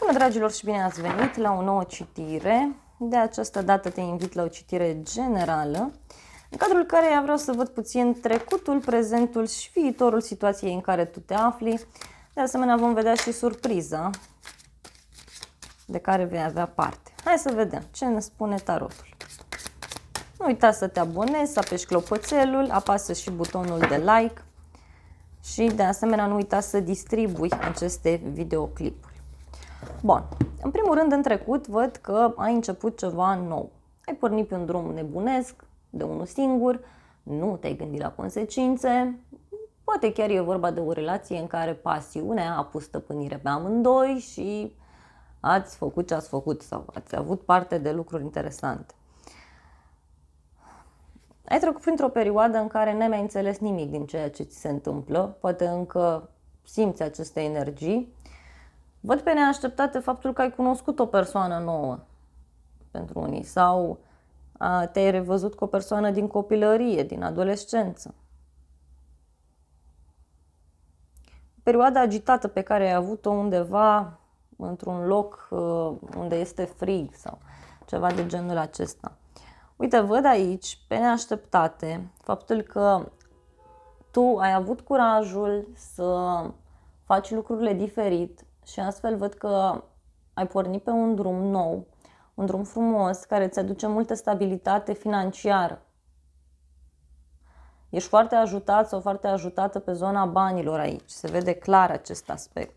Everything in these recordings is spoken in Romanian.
Bună dragilor și bine ați venit la o nouă citire. De această dată te invit la o citire generală, în cadrul căreia vreau să văd puțin trecutul, prezentul și viitorul situației în care tu te afli. De asemenea vom vedea și surpriza de care vei avea parte. Hai să vedem ce ne spune tarotul. Nu uita să te abonezi, să apeși clopoțelul, apasă și butonul de like și de asemenea nu uita să distribui aceste videoclipuri. Bun, în primul rând în trecut văd că ai început ceva nou. Ai pornit pe un drum nebunesc, de unul singur, nu te-ai gândit la consecințe, poate chiar e vorba de o relație în care pasiunea a pus stăpânire pe amândoi și ați făcut ce ați făcut sau ați avut parte de lucruri interesante. Ai trecut printr-o perioadă în care n-ai mai înțeles nimic din ceea ce ți se întâmplă, poate încă simți aceste energii. Văd pe neașteptate faptul că ai cunoscut o persoană nouă pentru unii sau te-ai revăzut cu o persoană din copilărie, din adolescență. Perioada agitată pe care ai avut-o undeva într-un loc unde este frig sau ceva de genul acesta. Uite, văd aici, pe neașteptate, faptul că tu ai avut curajul să faci lucrurile diferit și astfel văd că ai pornit pe un drum nou, un drum frumos care îți aduce multă stabilitate financiară. Ești foarte ajutat sau foarte ajutată pe zona banilor aici, se vede clar acest aspect.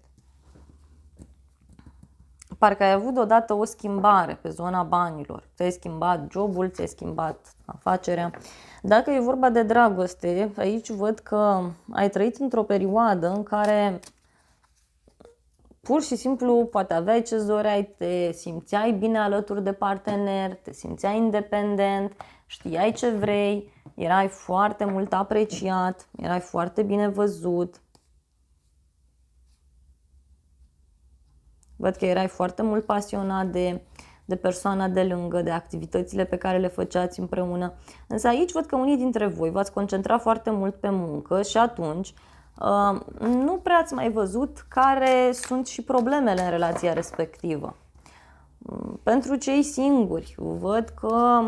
Parcă ai avut odată o schimbare pe zona banilor, ți-ai schimbat jobul, ți-ai schimbat afacerea. Dacă e vorba de dragoste, aici văd că ai trăit într-o perioadă în care pur și simplu poate aveai ce doreai, te simțeai bine alături de partener, te simțeai independent, știai ce vrei, erai foarte mult apreciat, erai foarte bine văzut. Văd că erai foarte mult pasionat de persoana de lângă, de activitățile pe care le făceați împreună. Însă aici văd că unii dintre voi v-ați concentrat foarte mult pe muncă și atunci nu prea ați mai văzut care sunt și problemele în relația respectivă. Pentru cei singuri, văd că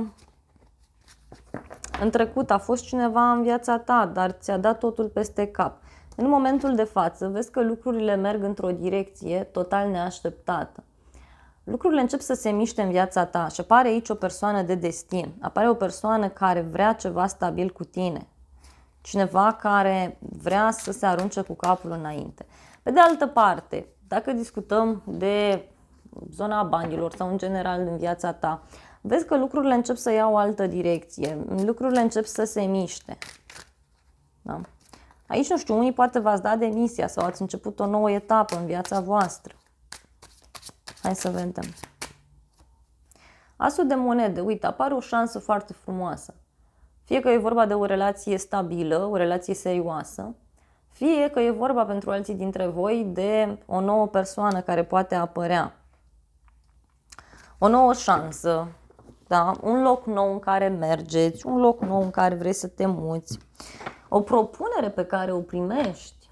în trecut a fost cineva în viața ta, dar ți-a dat totul peste cap. În momentul de față, vezi că lucrurile merg într-o direcție total neașteptată. Lucrurile încep să se miște în viața ta și apare aici o persoană de destin. Apare o persoană care vrea ceva stabil cu tine. Cineva care vrea să se arunce cu capul înainte. Pe de altă parte, dacă discutăm de zona banilor sau în general în viața ta, vezi că lucrurile încep să iau o altă direcție, lucrurile încep să se miște. Da? Aici, nu știu, unii poate v-ați dat demisia sau ați început o nouă etapă în viața voastră. Hai să vedem. Asul de monede, uite, apare o șansă foarte frumoasă. Fie că e vorba de o relație stabilă, o relație serioasă, fie că e vorba pentru alții dintre voi de o nouă persoană care poate apărea. O nouă șansă, da? Un loc nou în care mergeți, un loc nou în care vrei să te muți, o propunere pe care o primești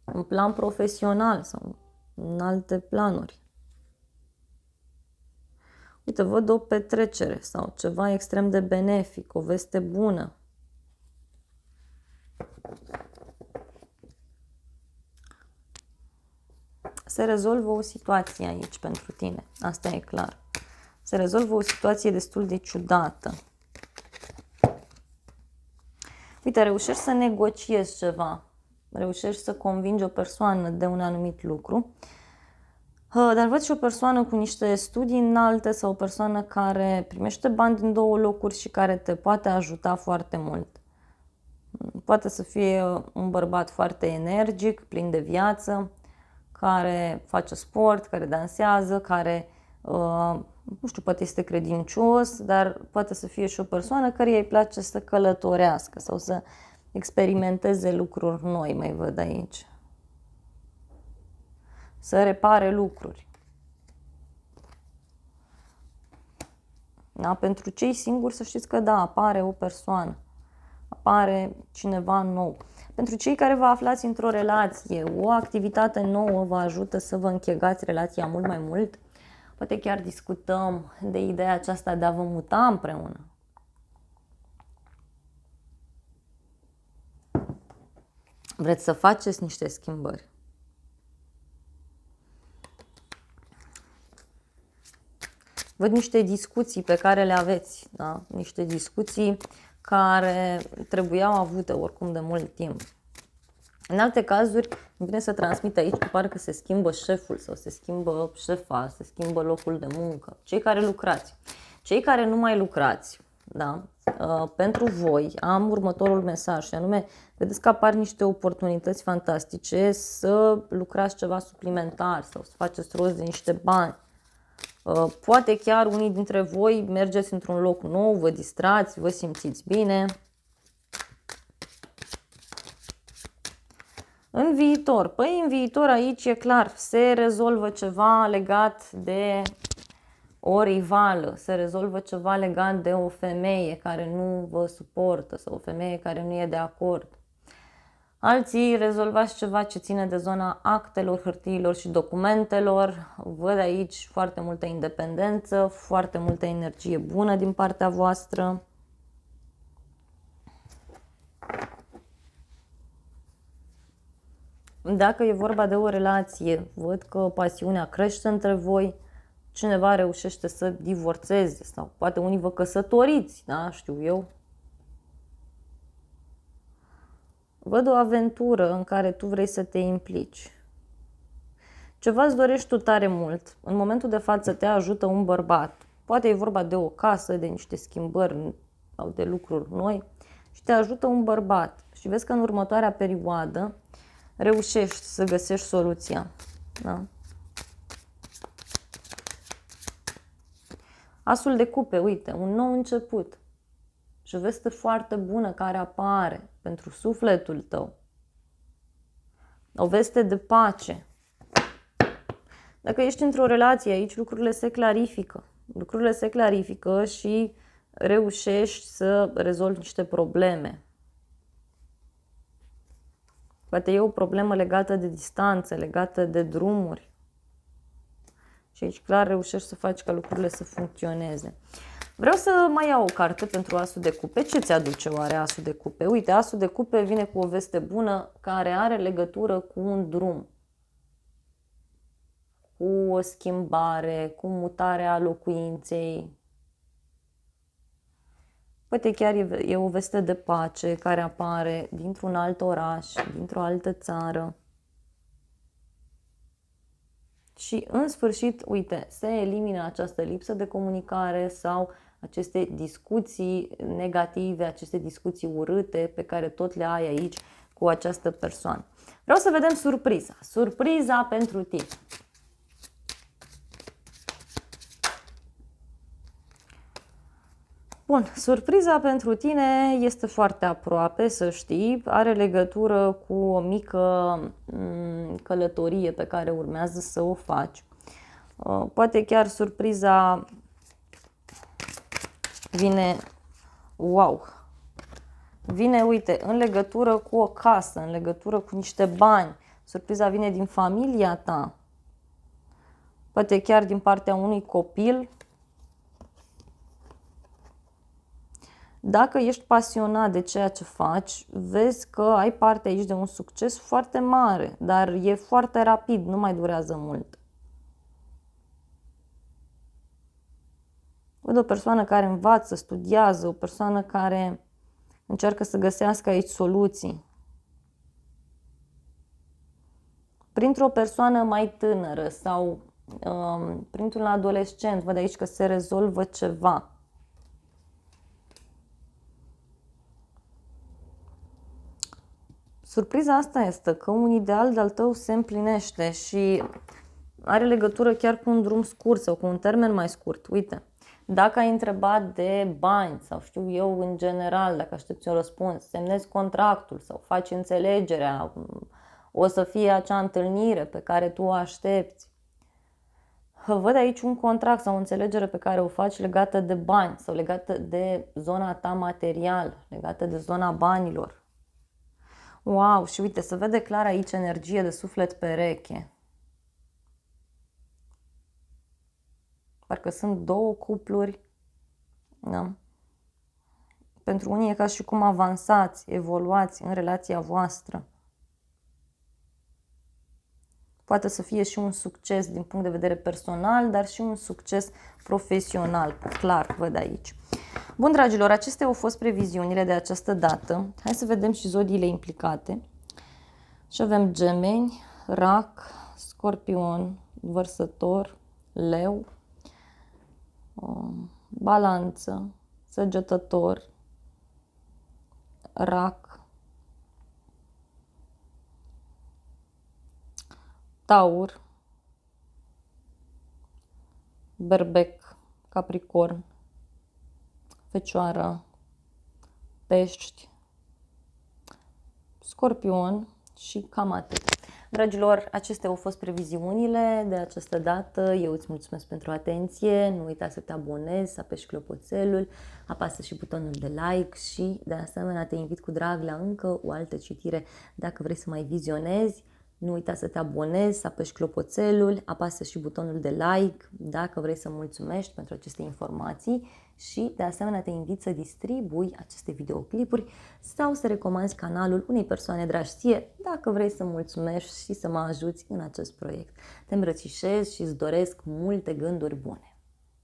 în plan profesional sau în alte planuri. Uite, văd o petrecere sau ceva extrem de benefic, o veste bună. Se rezolvă o situație aici pentru tine, asta e clar. Se rezolvă o situație destul de ciudată. Uite, reușești să negociezi ceva, reușești să convingi o persoană de un anumit lucru, dar văd și o persoană cu niște studii înalte sau o persoană care primește bani din două locuri și care te poate ajuta foarte mult. Poate să fie un bărbat foarte energic, plin de viață, care face sport, care dansează, care, nu știu, poate este credincios, dar poate să fie și o persoană care îi place să călătorească sau să experimenteze lucruri noi, mai văd aici. Să repare lucruri. Da? Pentru cei singuri să știți că da, apare o persoană, apare cineva nou. Pentru cei care vă aflați într-o relație, o activitate nouă vă ajută să vă închegați relația mult mai mult. Poate chiar discutăm de ideea aceasta de a vă muta împreună. Vreți să faceți niște schimbări. Văd niște discuții pe care le aveți, da? Niște discuții care trebuiau avute oricum de mult timp. În alte cazuri, îmi vine să transmit aici că parcă se schimbă șeful sau se schimbă șefa, se schimbă locul de muncă. Cei care lucrați. Cei care nu mai lucrați, da? Pentru voi am următorul mesaj și anume, vedeți că apar niște oportunități fantastice să lucrați ceva suplimentar sau să faceți rost de niște bani. Poate chiar unii dintre voi mergeți într-un loc nou, vă distrați, vă simțiți bine. În viitor, păi în viitor aici e clar, se rezolvă ceva legat de o rivală, se rezolvă ceva legat de o femeie care nu vă suportă sau o femeie care nu e de acord. Alții rezolvați ceva ce ține de zona actelor, hârtiilor și documentelor. Văd aici foarte multă independență, foarte multă energie bună din partea voastră. Dacă e vorba de o relație, văd că pasiunea crește între voi, cineva reușește să divorțeze sau poate unii vă căsătoriți, da, știu eu. Văd o aventură în care tu vrei să te implici. Ceva îți dorești tu tare mult. În momentul de față te ajută un bărbat. Poate e vorba de o casă, de niște schimbări sau de lucruri noi și te ajută un bărbat. Și vezi că în următoarea perioadă reușești să găsești soluția. Da? Asul de cupe, uite, un nou început. Și o veste foarte bună care apare pentru sufletul tău. O veste de pace. Dacă ești într-o relație aici, lucrurile se clarifică. Lucrurile se clarifică și reușești să rezolvi niște probleme. Poate e o problemă legată de distanță, legată de drumuri. Și aici clar reușești să faci ca lucrurile să funcționeze. Vreau să mai iau o carte pentru Asul de Cupe. Ce ți-aduce oare Asul de Cupe? Uite, Asul de Cupe vine cu o veste bună care are legătură cu un drum, cu o schimbare, cu mutarea locuinței. Poate chiar e o veste de pace care apare dintr-un alt oraș, dintr-o altă țară. Și în sfârșit, uite, se elimină această lipsă de comunicare sau aceste discuții negative, aceste discuții urâte pe care tot le ai aici cu această persoană. Vreau să vedem surpriza. Surpriza pentru tine. Bun, surpriza pentru tine este foarte aproape, să știi, are legătură cu o mică călătorie pe care urmează să o faci. Poate chiar surpriza vine, wow, vine, uite, în legătură cu o casă, în legătură cu niște bani. Surpriza vine din familia ta, poate chiar din partea unui copil. Dacă ești pasionat de ceea ce faci, vezi că ai parte aici de un succes foarte mare, dar e foarte rapid, nu mai durează mult. Văd o persoană care învață, studiază, o persoană care încearcă să găsească aici soluții. Printr-o persoană mai tânără sau printr-un adolescent, văd aici că se rezolvă ceva. Surpriza asta este că un ideal de-al tău se împlinește și are legătură chiar cu un drum scurt sau cu un termen mai scurt. Uite, dacă ai întrebat de bani sau știu eu în general, dacă aștepți un răspuns, semnezi contractul sau faci înțelegerea, o să fie acea întâlnire pe care tu o aștepți. Văd aici un contract sau o înțelegere pe care o faci legată de bani sau legată de zona ta materială, legată de zona banilor. Wow, și uite, se vede clar aici energie de suflet pereche. Parcă sunt două cupluri. Da? Pentru unii e ca și cum avansați, evoluați în relația voastră. Poate să fie și un succes din punct de vedere personal, dar și un succes profesional. Clar, văd aici. Bun, dragilor, acestea au fost previziunile de această dată. Hai să vedem și zodiile implicate. Și avem Gemeni, Rac, Scorpion, Vărsător, Leu, Balanță, Săgetător, Rac, Taur, Berbec, Capricorn, Fecioară, Pești, Scorpion și cam atât. Dragilor, acestea au fost previziunile de această dată. Eu îți mulțumesc pentru atenție. Nu uita să te abonezi, să apeși clopoțelul, apasă și butonul de like și de asemenea te invit cu drag la încă o altă citire dacă vrei să mai vizionezi. Nu uita să te abonezi, să apeși clopoțelul, apasă și butonul de like dacă vrei să mulțumești pentru aceste informații și de asemenea te invit să distribui aceste videoclipuri sau să recomanzi canalul unei persoane dragi ție dacă vrei să mulțumești și să mă ajuți în acest proiect. Te îmbrățișez și îți doresc multe gânduri bune.